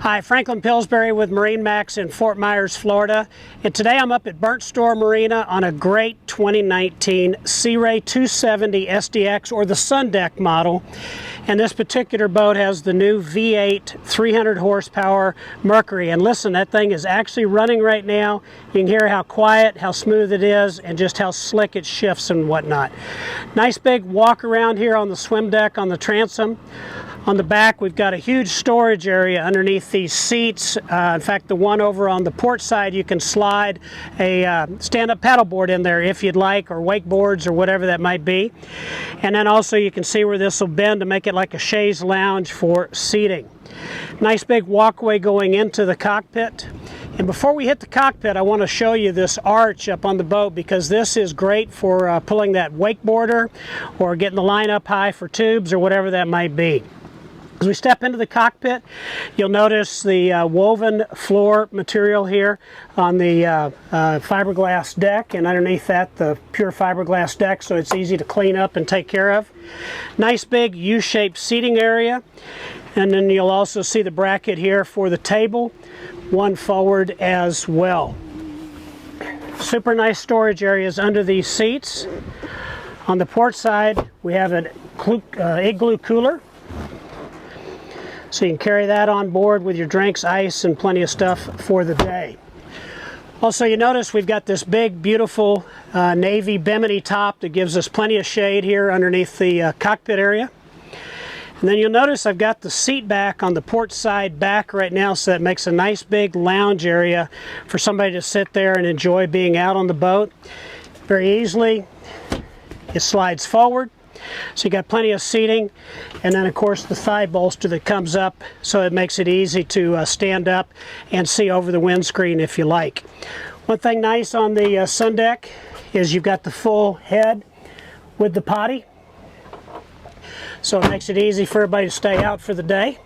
Hi, Franklin Pillsbury with MarineMax in Fort Myers, Florida. And today I'm up at Burnt Store Marina on a great 2019 Sea Ray 270 SDX, or the Sun Deck model. And this particular boat has the new V8 300 horsepower Mercury. And listen, that thing is actually running right now. You can hear how quiet, how smooth it is, and just how slick it shifts and whatnot. Nice big walk around here on the swim deck on the transom. On the back, we've got a huge storage area underneath these seats. In fact, the one over on the port side, you can slide a stand-up paddleboard in there if you'd like, or wakeboards or whatever that might be. And then also you can see where this will bend to make it like a chaise lounge for seating. Nice big walkway going into the cockpit. And before we hit the cockpit, I want to show you this arch up on the boat, because this is great for pulling that wakeboarder or getting the line up high for tubes or whatever that might be. As we step into the cockpit, you'll notice the woven floor material here on the fiberglass deck, and underneath that the pure fiberglass deck, so it's easy to clean up and take care of. Nice big U-shaped seating area, and then you'll also see the bracket here for the table, one forward as well. Super nice storage areas under these seats. On the port side, we have an igloo cooler. So you can carry that on board with your drinks, ice, and plenty of stuff for the day. Also, you notice we've got this big, beautiful navy bimini top that gives us plenty of shade here underneath the cockpit area. And then you'll notice I've got the seat back on the port side back right now, so that makes a nice big lounge area for somebody to sit there and enjoy being out on the boat. Very easily, it slides forward. So you got plenty of seating, and then of course the thigh bolster that comes up, so it makes it easy to stand up and see over the windscreen if you like. One thing nice on the Sun Deck is you've got the full head with the potty, so it makes it easy for everybody to stay out for the day.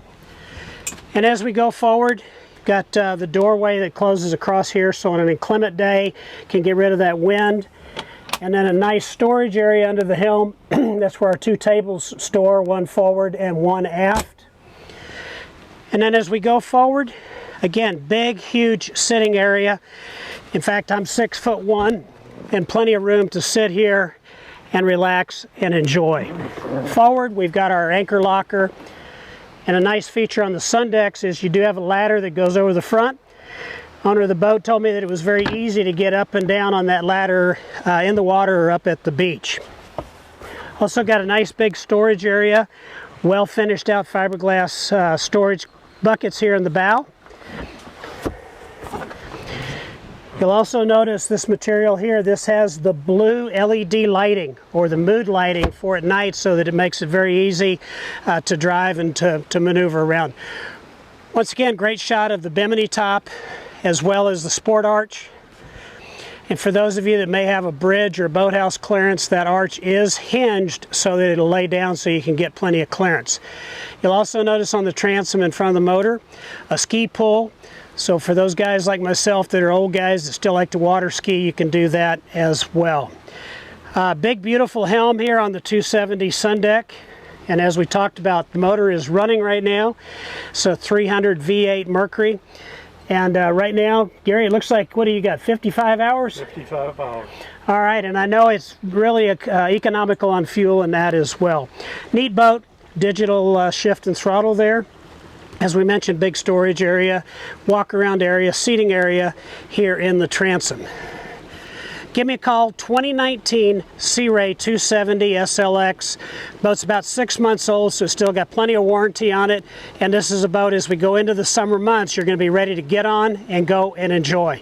And as we go forward, you've got the doorway that closes across here, so on an inclement day can get rid of that wind. And then a nice storage area under the helm. That's where our two tables store, one forward and one aft. And then as we go forward, again, big, huge sitting area. In fact, I'm 6'1", and plenty of room to sit here and relax and enjoy. Forward, we've got our anchor locker. And a nice feature on the Sun Decks is you do have a ladder that goes over the front. Owner of the boat told me that it was very easy to get up and down on that ladder in the water or up at the beach. Also got a nice big storage area, well finished out fiberglass storage buckets here in the bow. You'll also notice this material here, this has the blue LED lighting, or the mood lighting for at night, so that it makes it very easy to drive and to maneuver around. Once again, great shot of the bimini top, as well as the sport arch. And for those of you that may have a bridge or boathouse clearance, that arch is hinged so that it'll lay down so you can get plenty of clearance. You'll also notice on the transom in front of the motor a ski pull. So for those guys like myself that are old guys that still like to water ski, you can do that as well. Big beautiful helm here on the 270 Sun Deck. And as we talked about, the motor is running right now. So 300 V8 Mercury. And right now, Gary, it looks like, what do you got, 55 hours? 55 hours. All right, and I know it's really economical on fuel and that as well. Neat boat, digital shift and throttle there. As we mentioned, big storage area, walk around area, seating area here in the transom. Give me a call, 2019 Sea Ray 270 SLX. Boat's about 6 months old, so it's still got plenty of warranty on it. And this is a boat, as we go into the summer months, you're going to be ready to get on and go and enjoy.